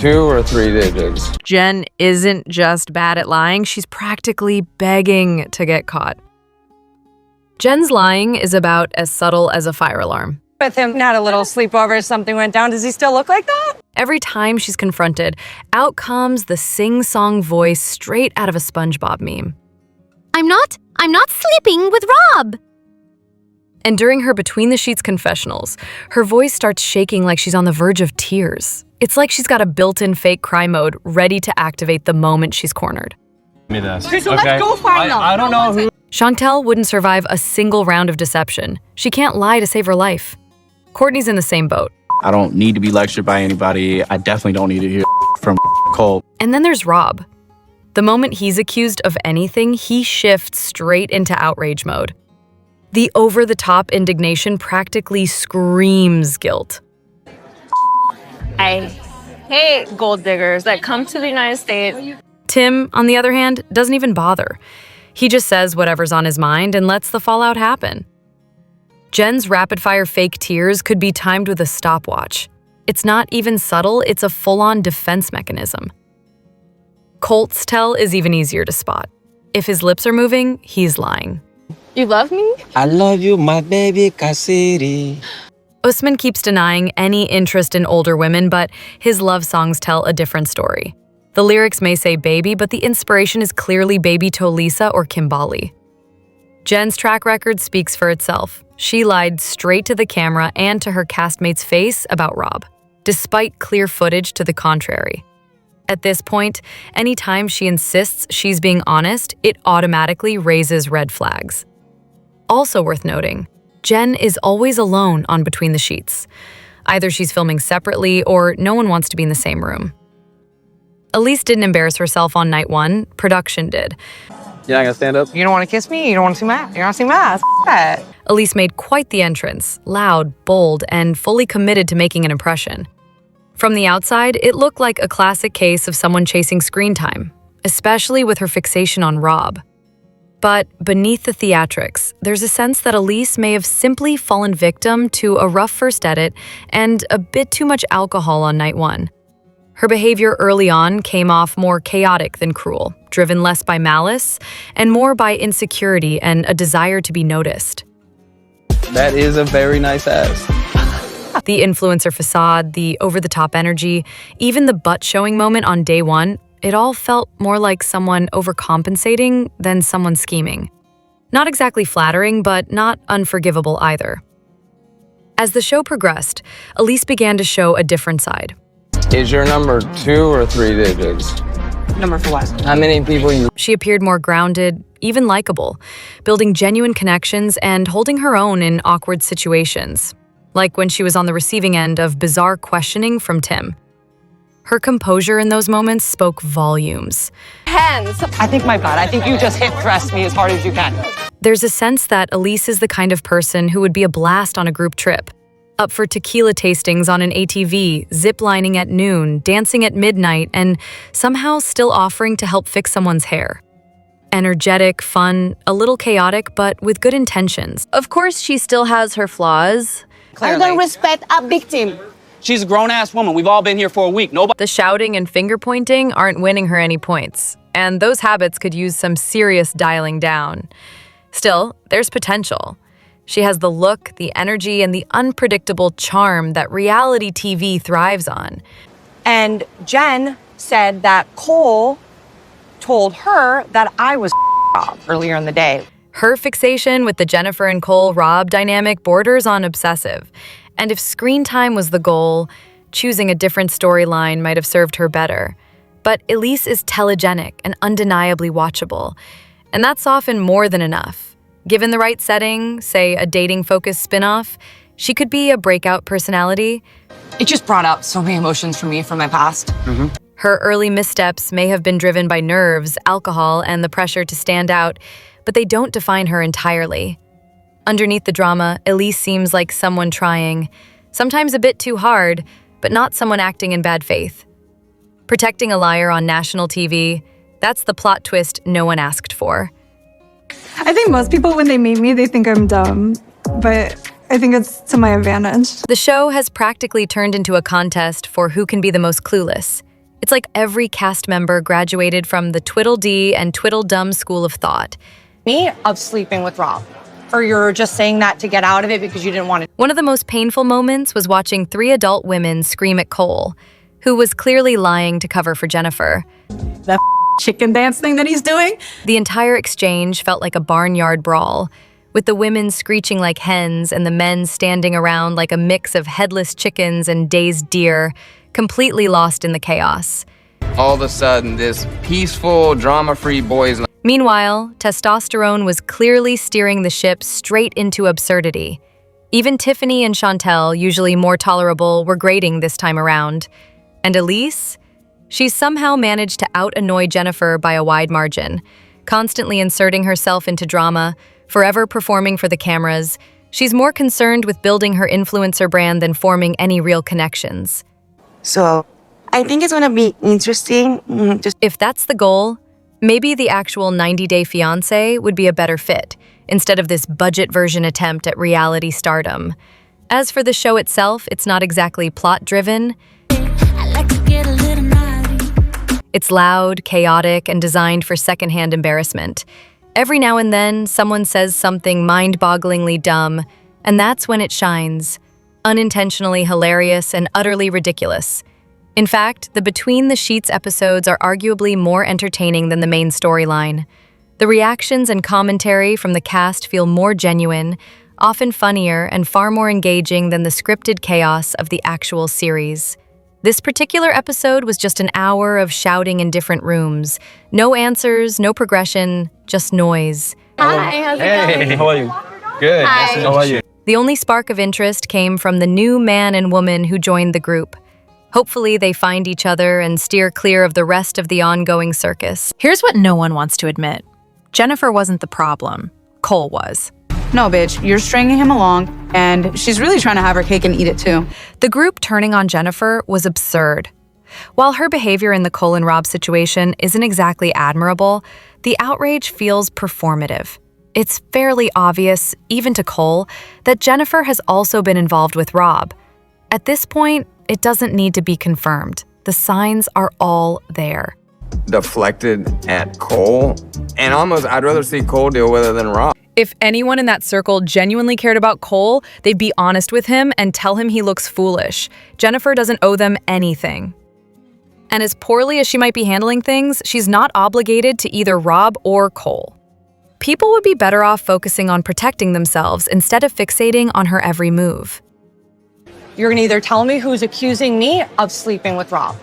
2 or 3 digits. Jen isn't just bad at lying, she's practically begging to get caught. Jen's lying is about as subtle as a fire alarm. With him, not a little sleepover, something went down. Does he still look like that? Every time she's confronted, out comes the sing-song voice straight out of a SpongeBob meme. I'm not sleeping with Rob. And during her between-the-sheets confessionals, her voice starts shaking like she's on the verge of tears. It's like she's got a built-in fake cry mode ready to activate the moment she's cornered. Me this. Okay, so let's go find them. I don't know who. Chantel wouldn't survive a single round of deception. She can't lie to save her life. Courtney's in the same boat. I don't need to be lectured by anybody. I definitely don't need to hear from Cole. And then there's Rob. The moment he's accused of anything, he shifts straight into outrage mode. The over-the-top indignation practically screams guilt. I hate gold diggers that come to the United States. Tim, on the other hand, doesn't even bother. He just says whatever's on his mind and lets the fallout happen. Jen's rapid-fire fake tears could be timed with a stopwatch. It's not even subtle, it's a full-on defense mechanism. Colt's tell is even easier to spot. If his lips are moving, he's lying. You love me? I love you, my baby Cassidy. Usman keeps denying any interest in older women, but his love songs tell a different story. The lyrics may say baby, but the inspiration is clearly baby Tolisa or Kimbali. Jen's track record speaks for itself. She lied straight to the camera and to her castmate's face about Rob, despite clear footage to the contrary. At this point, anytime she insists she's being honest, it automatically raises red flags. Also worth noting, Jen is always alone on Between the Sheets. Either she's filming separately or no one wants to be in the same room. Elise didn't embarrass herself on night 1, production did. You're not gonna stand up? You don't want to kiss me? You don't want to see my ass? You want to see my ass? That. Elise made quite the entrance, loud, bold, and fully committed to making an impression. From the outside, it looked like a classic case of someone chasing screen time, especially with her fixation on Rob. But beneath the theatrics, there's a sense that Elise may have simply fallen victim to a rough first edit and a bit too much alcohol on night 1. Her behavior early on came off more chaotic than cruel, driven less by malice and more by insecurity and a desire to be noticed. That is a very nice ass. The influencer facade, the over-the-top energy, even the butt-showing moment on day 1, it all felt more like someone overcompensating than someone scheming. Not exactly flattering, but not unforgivable either. As the show progressed, Elise began to show a different side. Is your number 2 or 3 digits? Number for what? How many people you... She appeared more grounded, even likable, building genuine connections and holding her own in awkward situations, like when she was on the receiving end of bizarre questioning from Tim. Her composure in those moments spoke volumes. Hands. I think my butt. I think you just hip thrust me as hard as you can. There's a sense that Elise is the kind of person who would be a blast on a group trip, up for tequila tastings on an ATV, ziplining at noon, dancing at midnight, and somehow still offering to help fix someone's hair. Energetic, fun, a little chaotic, but with good intentions. Of course, she still has her flaws. I don't respect a victim. She's a grown-ass woman. We've all been here for a week. Nobody. The shouting and finger-pointing aren't winning her any points, and those habits could use some serious dialing down. Still, there's potential. She has the look, the energy, and the unpredictable charm that reality TV thrives on. And Jen said that Cole told her that I was earlier in the day. Her fixation with the Jennifer and Cole-Rob dynamic borders on obsessive. And if screen time was the goal, choosing a different storyline might have served her better. But Elise is telegenic and undeniably watchable. And that's often more than enough. Given the right setting, say a dating-focused spin-off, she could be a breakout personality. It just brought up so many emotions for me from my past. Her early missteps may have been driven by nerves, alcohol, and the pressure to stand out, but they don't define her entirely. Underneath the drama, Elise seems like someone trying, sometimes a bit too hard, but not someone acting in bad faith. Protecting a liar on national TV, that's the plot twist no one asked for. I think most people, when they meet me, they think I'm dumb, but I think it's to my advantage. The show has practically turned into a contest for who can be the most clueless. It's like every cast member graduated from the Twiddledee and Twiddledum school of thought. Me of sleeping with Rob. Or you're just saying that to get out of it because you didn't want to. One of the most painful moments was watching 3 adult women scream at Cole, who was clearly lying to cover for Jennifer. That chicken dance thing that he's doing? The entire exchange felt like a barnyard brawl, with the women screeching like hens and the men standing around like a mix of headless chickens and dazed deer, completely lost in the chaos. All of a sudden, this peaceful, drama-free boys. Meanwhile, testosterone was clearly steering the ship straight into absurdity. Even Tiffany and Chantel, usually more tolerable, were grating this time around. And Elise? She somehow managed to out-annoy Jennifer by a wide margin, constantly inserting herself into drama, forever performing for the cameras. She's more concerned with building her influencer brand than forming any real connections. So I think it's going to be interesting. If that's the goal, maybe the actual 90-Day Fiancé would be a better fit, instead of this budget version attempt at reality stardom. As for the show itself, it's not exactly plot-driven. It's loud, chaotic, and designed for secondhand embarrassment. Every now and then, someone says something mind-bogglingly dumb, and that's when it shines. Unintentionally hilarious and utterly ridiculous. In fact, the Between the Sheets episodes are arguably more entertaining than the main storyline. The reactions and commentary from the cast feel more genuine, often funnier, and far more engaging than the scripted chaos of the actual series. This particular episode was just an hour of shouting in different rooms. No answers, no progression, just noise. Hi, how's it going? How are you? Good. Hi. How are you? The only spark of interest came from the new man and woman who joined the group. Hopefully they find each other and steer clear of the rest of the ongoing circus. Here's what no one wants to admit. Jennifer wasn't the problem. Cole was. No, bitch, you're stringing him along, and she's really trying to have her cake and eat it too. The group turning on Jennifer was absurd. While her behavior in the Cole and Rob situation isn't exactly admirable, the outrage feels performative. It's fairly obvious, even to Cole, that Jennifer has also been involved with Rob. At this point, it doesn't need to be confirmed. The signs are all there. Deflected at Cole. And almost, I'd rather see Cole deal with it than Rob. If anyone in that circle genuinely cared about Cole, they'd be honest with him and tell him he looks foolish. Jennifer doesn't owe them anything. And as poorly as she might be handling things, she's not obligated to either Rob or Cole. People would be better off focusing on protecting themselves instead of fixating on her every move. You're going to either tell me who's accusing me of sleeping with Rob,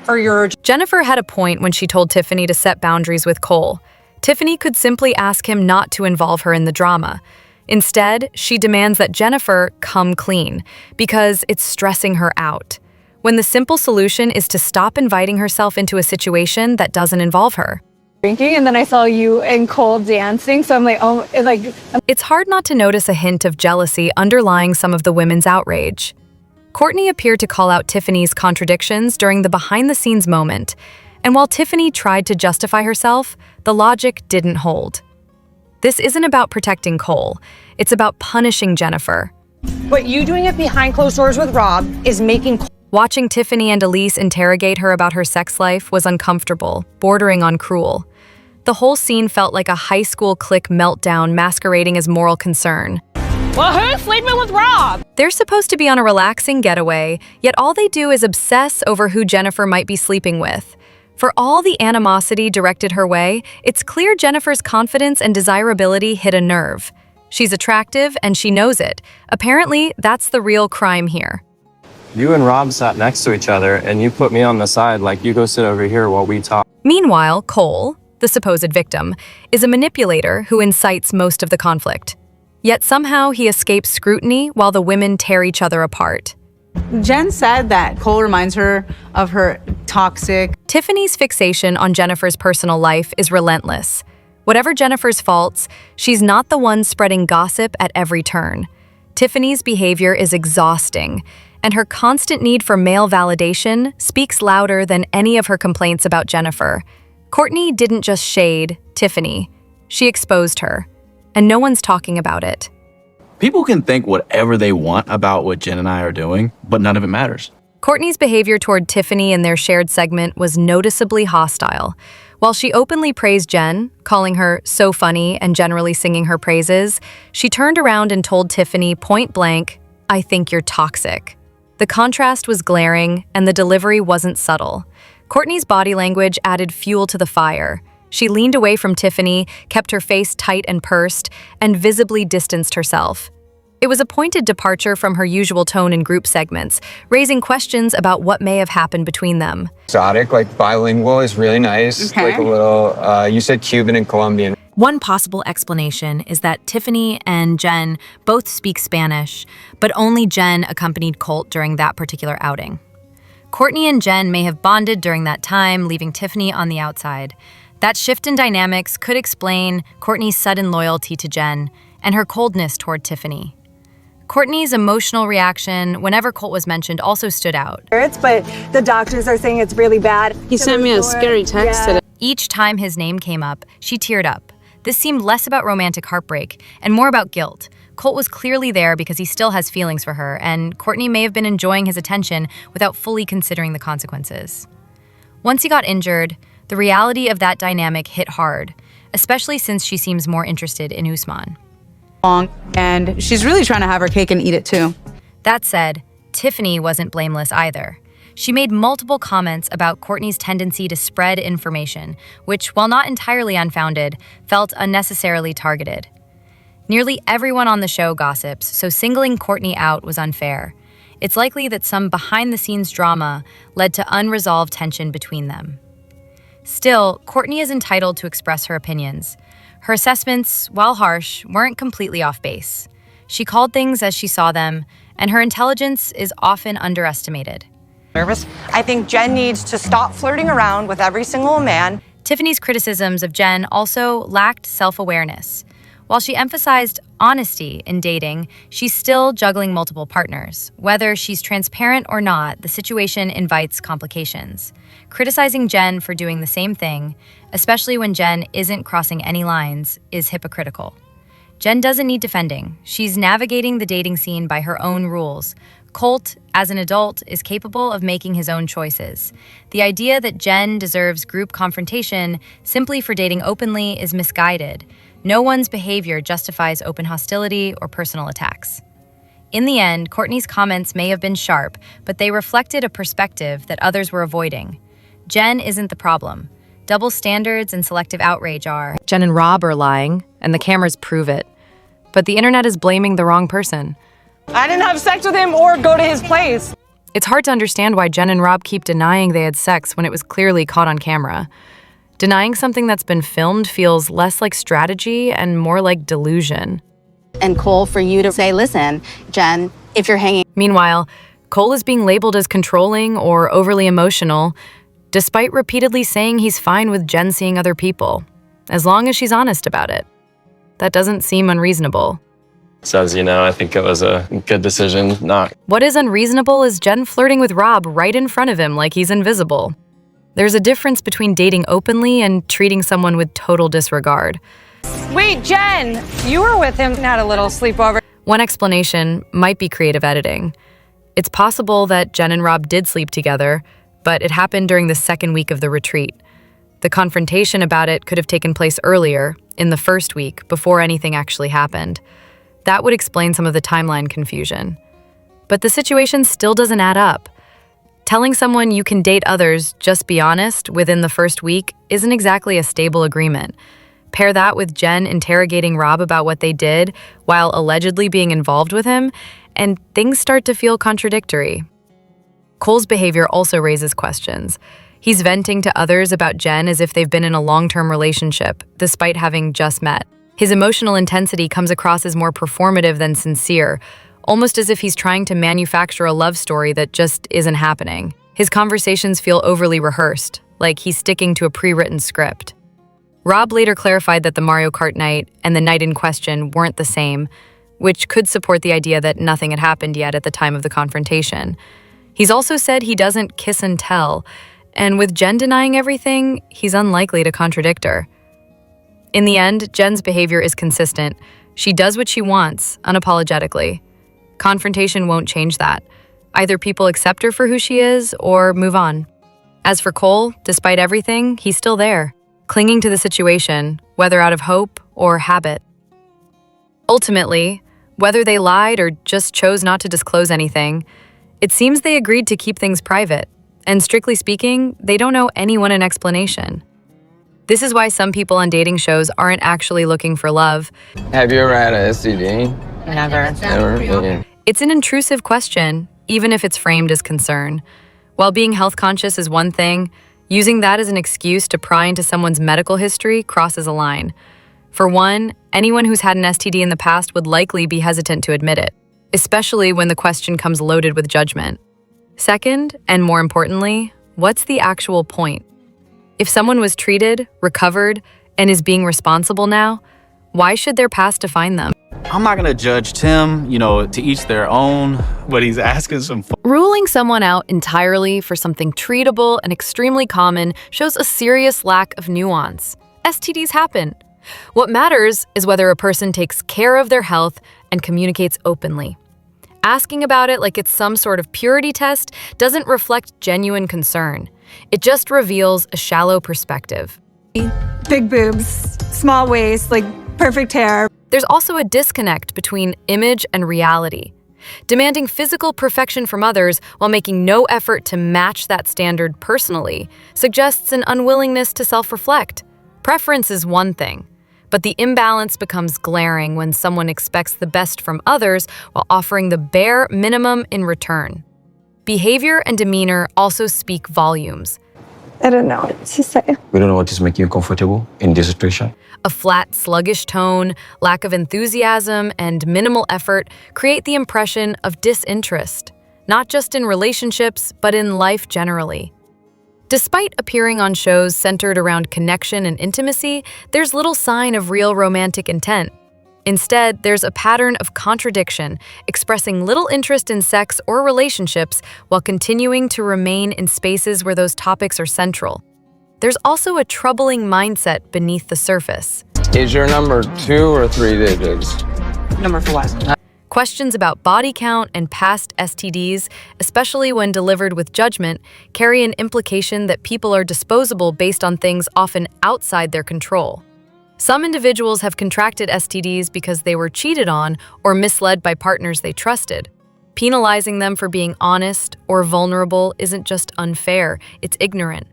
or you're... Jennifer had a point when she told Tiffany to set boundaries with Cole. Tiffany could simply ask him not to involve her in the drama. Instead, she demands that Jennifer come clean, because it's stressing her out. When the simple solution is to stop inviting herself into a situation that doesn't involve her. Drinking, and then I saw you and Cole dancing, so I'm like, oh, It's hard not to notice a hint of jealousy underlying some of the women's outrage. Courtney appeared to call out Tiffany's contradictions during the behind-the-scenes moment, and while Tiffany tried to justify herself, the logic didn't hold. This isn't about protecting Cole, it's about punishing Jennifer. But you doing it behind closed doors with Rob is making... Watching Tiffany and Elise interrogate her about her sex life was uncomfortable, bordering on cruel. The whole scene felt like a high school clique meltdown masquerading as moral concern. Well, who's sleeping with Rob? They're supposed to be on a relaxing getaway, yet all they do is obsess over who Jennifer might be sleeping with. For all the animosity directed her way, it's clear Jennifer's confidence and desirability hit a nerve. She's attractive and she knows it. Apparently, that's the real crime here. You and Rob sat next to each other and you put me on the side like you go sit over here while we talk. Meanwhile, Cole, the supposed victim, is a manipulator who incites most of the conflict. Yet somehow he escapes scrutiny while the women tear each other apart. Jen said that Cole reminds her of her toxic... Tiffany's fixation on Jennifer's personal life is relentless. Whatever Jennifer's faults, she's not the one spreading gossip at every turn. Tiffany's behavior is exhausting, and her constant need for male validation speaks louder than any of her complaints about Jennifer. Courtney didn't just shade Tiffany, she exposed her, and no one's talking about it. People can think whatever they want about what Jen and I are doing, but none of it matters. Courtney's behavior toward Tiffany in their shared segment was noticeably hostile. While she openly praised Jen, calling her so funny and generally singing her praises, she turned around and told Tiffany point blank, "I think you're toxic." The contrast was glaring, and the delivery wasn't subtle. Courtney's body language added fuel to the fire. She leaned away from Tiffany, kept her face tight and pursed, and visibly distanced herself. It was a pointed departure from her usual tone in group segments, raising questions about what may have happened between them. Exotic, like bilingual, is really nice. Okay. Like a little, you said Cuban and Colombian. One possible explanation is that Tiffany and Jen both speak Spanish, but only Jen accompanied Colt during that particular outing. Courtney and Jen may have bonded during that time, leaving Tiffany on the outside. That shift in dynamics could explain Courtney's sudden loyalty to Jen and her coldness toward Tiffany. Courtney's emotional reaction whenever Colt was mentioned also stood out. But the doctors are saying it's really bad. He sent me a scary text today. Each time his name came up, she teared up. This seemed less about romantic heartbreak and more about guilt. Colt was clearly there because he still has feelings for her, and Courtney may have been enjoying his attention without fully considering the consequences. Once he got injured, the reality of that dynamic hit hard, especially since she seems more interested in Usman. And she's really trying to have her cake and eat it too. That said, Tiffany wasn't blameless either. She made multiple comments about Courtney's tendency to spread information, which, while not entirely unfounded, felt unnecessarily targeted. Nearly everyone on the show gossips, so singling Courtney out was unfair. It's likely that some behind-the-scenes drama led to unresolved tension between them. Still, Courtney is entitled to express her opinions. Her assessments, while harsh, weren't completely off base. She called things as she saw them, and her intelligence is often underestimated. Nervous. I think Jen needs to stop flirting around with every single man. Tiffany's criticisms of Jen also lacked self-awareness. While she emphasized honesty in dating, she's still juggling multiple partners. Whether she's transparent or not, the situation invites complications. Criticizing Jen for doing the same thing, especially when Jen isn't crossing any lines, is hypocritical. Jen doesn't need defending. She's navigating the dating scene by her own rules. Colt, as an adult, is capable of making his own choices. The idea that Jen deserves group confrontation simply for dating openly is misguided. No one's behavior justifies open hostility or personal attacks. In the end, Courtney's comments may have been sharp, but they reflected a perspective that others were avoiding. Jen isn't the problem. Double standards and selective outrage are. Jen and Rob are lying, and the cameras prove it. But the internet is blaming the wrong person. I didn't have sex with him or go to his place. It's hard to understand why Jen and Rob keep denying they had sex when it was clearly caught on camera. Denying something that's been filmed feels less like strategy and more like delusion. And Cole, for you to say, listen, Jen, if you're hanging. Meanwhile, Cole is being labeled as controlling or overly emotional, despite repeatedly saying he's fine with Jen seeing other people, as long as she's honest about it. That doesn't seem unreasonable. So as you know, I think it was a good decision not. What is unreasonable is Jen flirting with Rob right in front of him like he's invisible. There's a difference between dating openly and treating someone with total disregard. Wait, Jen, you were with him and had a little sleepover. One explanation might be creative editing. It's possible that Jen and Rob did sleep together, but it happened during the second week of the retreat. The confrontation about it could have taken place earlier, in the first week, before anything actually happened. That would explain some of the timeline confusion. But the situation still doesn't add up. Telling someone you can date others, just be honest, within the first week isn't exactly a stable agreement. Pair that with Jen interrogating Rob about what they did while allegedly being involved with him, and things start to feel contradictory. Cole's behavior also raises questions. He's venting to others about Jen as if they've been in a long-term relationship, despite having just met. His emotional intensity comes across as more performative than sincere, almost as if he's trying to manufacture a love story that just isn't happening. His conversations feel overly rehearsed, like he's sticking to a pre-written script. Rob later clarified that the Mario Kart night and the night in question weren't the same, which could support the idea that nothing had happened yet at the time of the confrontation. He's also said he doesn't kiss and tell, and with Jen denying everything, he's unlikely to contradict her. In the end, Jen's behavior is consistent. She does what she wants, unapologetically. Confrontation won't change that. Either people accept her for who she is or move on. As for Cole, despite everything, he's still there, clinging to the situation, whether out of hope or habit. Ultimately, whether they lied or just chose not to disclose anything, it seems they agreed to keep things private, and strictly speaking, they don't owe anyone an explanation. This is why some people on dating shows aren't actually looking for love. Have you ever had a STD? Never. Never? Yeah. It's an intrusive question, even if it's framed as concern. While being health conscious is one thing, using that as an excuse to pry into someone's medical history crosses a line. For one, anyone who's had an STD in the past would likely be hesitant to admit it, especially when the question comes loaded with judgment. Second, and more importantly, what's the actual point? If someone was treated, recovered, and is being responsible now, why should their past define them? I'm not gonna judge Tim, to each their own, but he's asking some Ruling someone out entirely for something treatable and extremely common shows a serious lack of nuance. STDs happen. What matters is whether a person takes care of their health and communicates openly. Asking about it like it's some sort of purity test doesn't reflect genuine concern. It just reveals a shallow perspective. Big boobs, small waist, like perfect hair. There's also a disconnect between image and reality. Demanding physical perfection from others while making no effort to match that standard personally suggests an unwillingness to self-reflect. Preference is one thing, but the imbalance becomes glaring when someone expects the best from others while offering the bare minimum in return. Behavior and demeanor also speak volumes. I don't know what to say. We don't know what is making you comfortable in this situation. A flat, sluggish tone, lack of enthusiasm, and minimal effort create the impression of disinterest, not just in relationships, but in life generally. Despite appearing on shows centered around connection and intimacy, there's little sign of real romantic intent. Instead, there's a pattern of contradiction, expressing little interest in sex or relationships while continuing to remain in spaces where those topics are central. There's also a troubling mindset beneath the surface. Is your number 2 or 3 digits? Number 4. Questions about body count and past STDs, especially when delivered with judgment, carry an implication that people are disposable based on things often outside their control. Some individuals have contracted STDs because they were cheated on or misled by partners they trusted. Penalizing them for being honest or vulnerable isn't just unfair, it's ignorant.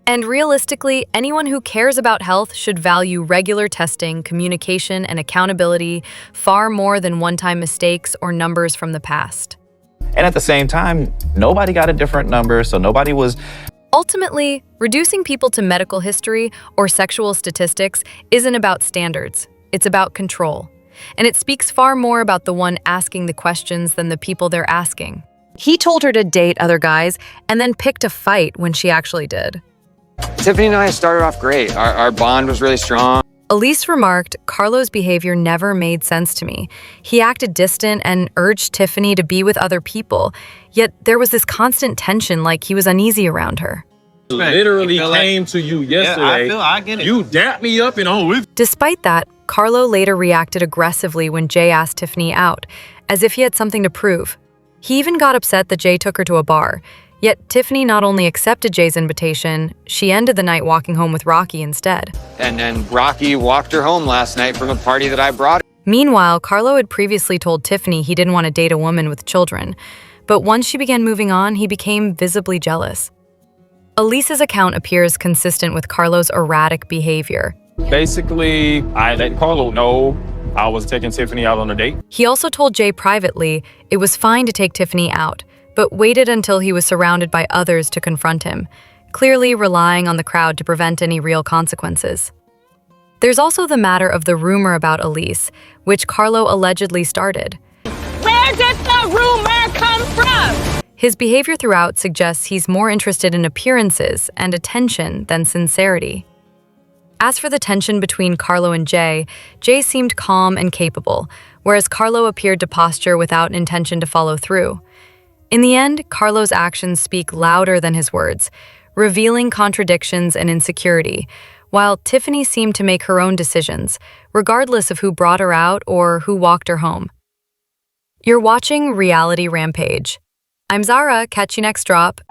And realistically, anyone who cares about health should value regular testing, communication, and accountability far more than one-time mistakes or numbers from the past. And at the same time, nobody got a different number, so nobody was... Ultimately, reducing people to medical history or sexual statistics isn't about standards. It's about control. And it speaks far more about the one asking the questions than the people they're asking. He told her to date other guys and then picked a fight when she actually did. Tiffany and I started off great. Our bond was really strong. Elise remarked, Carlo's behavior never made sense to me. He acted distant and urged Tiffany to be with other people, yet there was this constant tension like he was uneasy around her. Literally came to you yesterday. I get it. You dapped me up and on with. Despite that, Carlo later reacted aggressively when Jay asked Tiffany out, as if he had something to prove. He even got upset that Jay took her to a bar. Yet Tiffany not only accepted Jay's invitation, she ended the night walking home with Rocky instead. And then Rocky walked her home last night from a party that I brought. Meanwhile, Carlo had previously told Tiffany he didn't want to date a woman with children. But once she began moving on, he became visibly jealous. Elise's account appears consistent with Carlo's erratic behavior. Basically, I let Carlo know I was taking Tiffany out on a date. He also told Jay privately it was fine to take Tiffany out, but waited until he was surrounded by others to confront him, clearly relying on the crowd to prevent any real consequences. There's also the matter of the rumor about Elise, which Carlo allegedly started. Where did the rumor come from? His behavior throughout suggests he's more interested in appearances and attention than sincerity. As for the tension between Carlo and Jay, Jay seemed calm and capable, whereas Carlo appeared to posture without an intention to follow through. In the end, Carlo's actions speak louder than his words, revealing contradictions and insecurity, while Tiffany seemed to make her own decisions, regardless of who brought her out or who walked her home. You're watching Reality Rampage. I'm Zara. Catch you next drop.